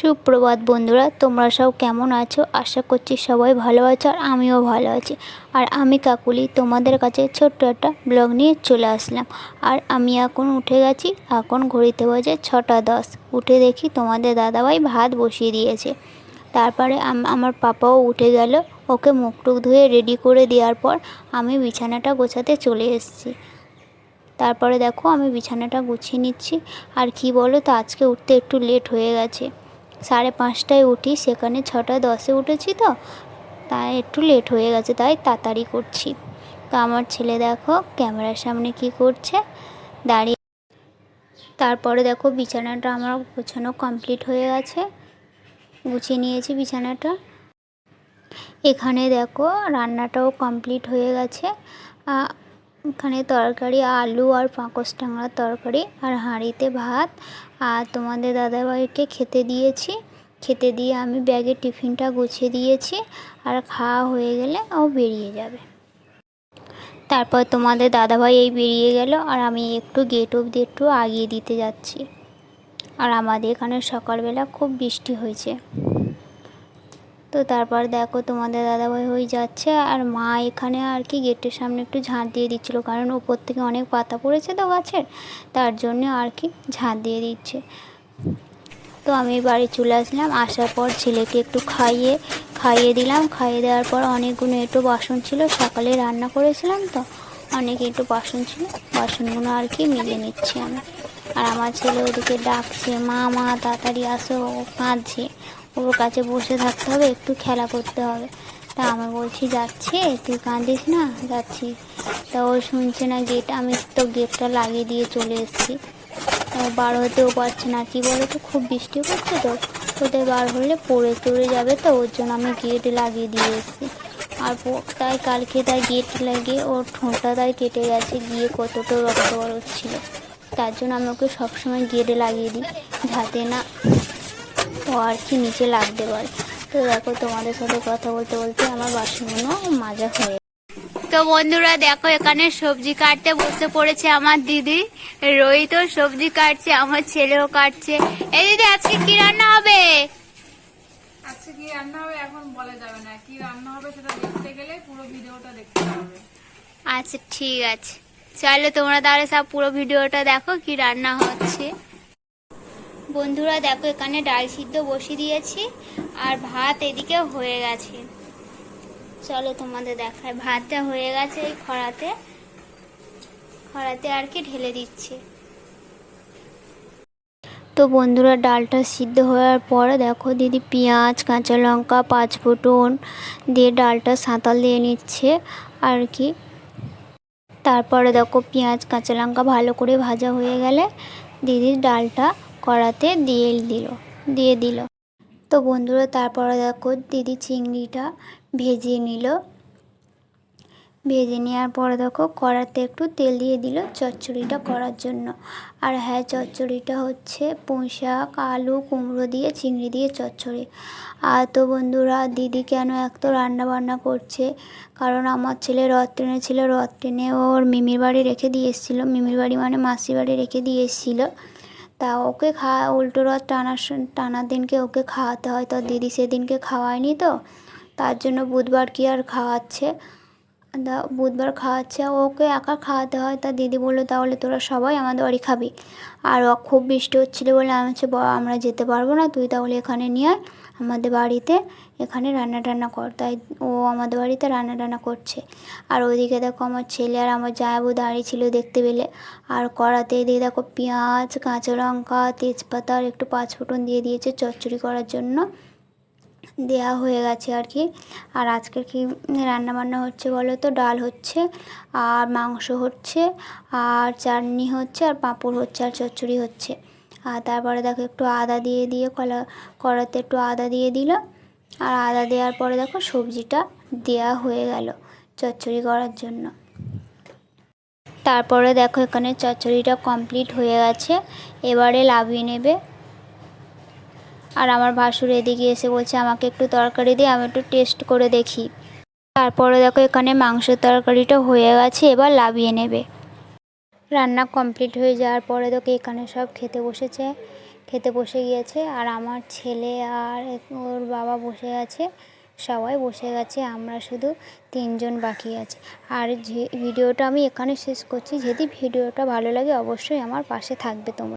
সুপ্রভাত বন্ধুরা, তোমরা সব কেমন আছো? আশা করছি সবাই ভালো আছো আর আমিও ভালো আছি। আর আমি কাকুলি তোমাদের কাছে ছোট্ট একটা ব্লগ নিয়ে চলে আসলাম। আর আমি এখন উঠে গেছি, এখন ঘড়িতে বাজে 6টা 10। উঠে দেখি তোমাদের দাদাভাই ভাত বসিয়ে দিয়েছে। তারপরে আমার পাপাও উঠে গেল, ওকে মুখ টুক ধুয়ে রেডি করে দেওয়ার পর আমি বিছানাটা গোছাতে চলে এসেছি। তারপরে দেখো আমি বিছানাটা গুছিয়ে নিচ্ছি। আর কি বলো তো, আজকে উঠতে একটু লেট হয়ে গেছে। 5:30টায় উঠি, সেখানে 6টা 10-এ উঠেছি, তো তাই একটু লেট হয়ে গেছে, তাই তাড়াতাড়ি করছি। তো আমার ছেলে দেখো ক্যামেরার সামনে কি করছে, দাঁড়িয়ে। তারপরে দেখো বিছানাটা আমার গোছানো কমপ্লিট হয়ে গেছে, গুছিয়ে নিয়েছি বিছানাটা। এখানে দেখো রান্নাটাও কমপ্লিট হয়ে গেছে। এখানে তরকারি আলু আর পাঁকশ টাংড়ার তরকারি, আর হাঁড়িতে ভাত। আর তোমাদের দাদাভাইকে খেতে দিয়েছি, খেতে দিয়ে আমি ব্যাগে টিফিনটা গুছিয়ে দিয়েছি। আর খাওয়া হয়ে গেলে ও বেরিয়ে যাবে। তারপর তোমাদের দাদাভাই এই বেরিয়ে গেল, আর আমি একটু গেট অবধি একটু আগিয়ে দিতে যাচ্ছি। আর আমাদের এখানে সকালবেলা খুব বৃষ্টি হয়েছে। তো তারপর দেখো তোমাদের দাদাভাই হয়ে যাচ্ছে, আর মা এখানে আর কি গেটের সামনে একটু ঝাঁট দিয়ে দিচ্ছিলো, কারণ উপর থেকে অনেক পাতা পড়েছে তো গাছের, তার জন্য আর কি ঝাঁট দিয়ে দিচ্ছে। তো আমি বাড়ি চলে আসলাম, আসার পর ছেলেকে একটু খাইয়ে দিলাম। খাইয়ে দেওয়ার পর অনেকগুলো একটু বাসন ছিল, সকালে রান্না করেছিলাম তো অনেক একটু বাসন ছিল, বাসনগুলো আর কি মেজে নিচ্ছি আমি। আর আমার ছেলে ওদিকে ডাকছে, মা মা তাড়াতাড়ি আসো, ও কাঁদছে, ওর কাছে বসে থাকতে হবে, একটু খেলা করতে হবে। তা আমি বলছি যাচ্ছি, তুই কাঁদিস না, যাচ্ছি। তা ও শুনছে না, আমি তো গেটটা লাগিয়ে দিয়ে চলে এসেছি। বার হতেও পারছে না, কি বলো তো, খুব বৃষ্টি পড়ছে তো, কোথায় বার হলে পড়ে যাবে, তো ওর জন্য আমি গেট লাগিয়ে দিয়ে এসেছি। আর তাই কালকে তাই গেট লাগিয়ে ওর ঠোঁটটা তাই কেটে গেছে, গিয়ে কতটা রক্ত বেরোচ্ছিল। তার জন্য আমি ওকে সবসময় গেট লাগিয়ে দিই, যাতে না ও আর কি নিচে লাগতে পারে। তো দেখো তোমাদের সাথে কথা বলতে বলতে আমার বাসনগুলো মাজা হয়ে। তো বন্ধুরা দেখো, এখানে সবজি কাটতে বসে পড়েছে আমার দিদি রোহিত, সবজি কাটছে, আমার ছেলেও কাটছে। এই দিদি, আজকে কি রান্না হবে? আজকে কি রান্না হবে এখন বলা যাবে না, কি রান্না হবে সেটা দেখতে গেলে পুরো ভিডিওটা দেখতে হবে। আচ্ছা ঠিক আছে, চলো তোমরা তাহলে সব পুরো ভিডিওটা দেখো কি রান্না হচ্ছে। বন্ধুরা দেখো, এখানে ডাল সিদ্ধ বসিয়ে দিয়েছি, আর ভাত এদিকে হয়ে গেছে। চলো তোমাদের দেখায়, ভাতটা হয়ে গেছে, এই খড়াতে আর কি ঢেলে দিচ্ছি। তো বন্ধুরা ডালটা সিদ্ধ হওয়ার পরে দেখো দিদি পেঁয়াজ কাঁচা লঙ্কা 5 ফোড়ন দিয়ে ডালটা সাঁতাল দিয়ে নিচ্ছে আর কি। তারপরে দেখো পেঁয়াজ কাঁচা লঙ্কা ভালো করে ভাজা হয়ে গেলে দিদি ডালটা কড়াতে দিয়ে দিল। তো বন্ধুরা তারপরে দেখো দিদি চিংড়িটা ভেজে নিল, ভেজে নেওয়ার পরে দেখো কড়াতে একটু তেল দিয়ে দিল চচ্চড়িটা করার জন্য। আর হ্যাঁ, চচ্চড়িটা হচ্ছে পুঁই শাক আলু কুমড়ো দিয়ে চিংড়ি দিয়ে চচ্চড়ি। আর তো বন্ধুরা দিদি কেন এত রান্না বান্না করছে, কারণ আমার ছেলে রথ ট্রেনে ছিল, রথ ট্রেনে ওর মিমির বাড়ি রেখে দিয়ে এসেছিলো, মিমির বাড়ি মানে মাসির বাড়ি রেখে দিয়ে এসেছিলো। তা ওকে উল্টো রথ টানার দিনকে ওকে খাওয়াতে হয়, তো দিদি সেদিনকে খাওয়ায়নি, তো তার জন্য বুধবার কি আর খাওয়াচ্ছে, বুধবার খাওয়াচ্ছে, ওকে একা খাওয়াতে হয়। তা দিদি বললো তাহলে তোরা সবাই আমাদের বাড়ি খাবি। আর খুব বৃষ্টি হচ্ছিলো বলে আমি হচ্ছে আমরা যেতে পারবো না, তুই তাহলে এখানে নিয়ে আয় আমাদের বাড়িতে, এখানে রান্না টান্না কর। তাই ও আমাদের বাড়িতে রান্না টান্না করছে। আর ওইদিকে দেখো আমার ছেলে আর আমার জামাইবাবু দাঁড়িয়ে ছিল দেখতে পেলে। আর কড়াতে দিয়ে দেখো পেঁয়াজ কাঁচা লঙ্কা তেজপাতা আর একটু 5 ফোড়ন দিয়ে দিয়েছে চচ্চড়ি করার জন্য, দেয়া হয়ে গেছে আর কি। আর আজকে কি রান্না বান্না হচ্ছে বলো তো, ডাল হচ্ছে আর মাংস হচ্ছে আর চাটনি হচ্ছে আর পাঁপড় হচ্ছে আর চচ্চড়ি হচ্ছে। আর তারপরে দেখো একটু আদা দিয়ে কড়াতে একটু আদা দিয়ে দিল। আর আদা দেওয়ার পরে দেখো সবজিটা দেয়া হয়ে গেল চচ্চড়ি করার জন্য। তারপরে দেখো এখানে চচ্চড়িটা কমপ্লিট হয়ে গেছে, এবারে নামিয়ে নেবে। আর আমার ভাসুর এদিকে এসে বলছে আমাকে একটু তরকারি দিয়ে, আমি একটু টেস্ট করে দেখি। তারপরে দেখো এখানে মাংসের তরকারিটা হয়ে গেছে, এবার নামিয়ে নেবে। রান্না কমপ্লিট হয়ে যাওয়ার পরে দেখো এখানে সব খেতে বসেছে। খেতে বসে গিয়েছে, আর আমার ছেলে আর ওর বাবা বসে আছে, সবাই বসে গেছে, আমরা শুধু 3জন বাকি আছি। আর যে ভিডিওটা আমি এখানে শেষ করছি। যদি ভিডিওটা ভালো লাগে অবশ্যই আমার পাশে থাকবে তোমরা।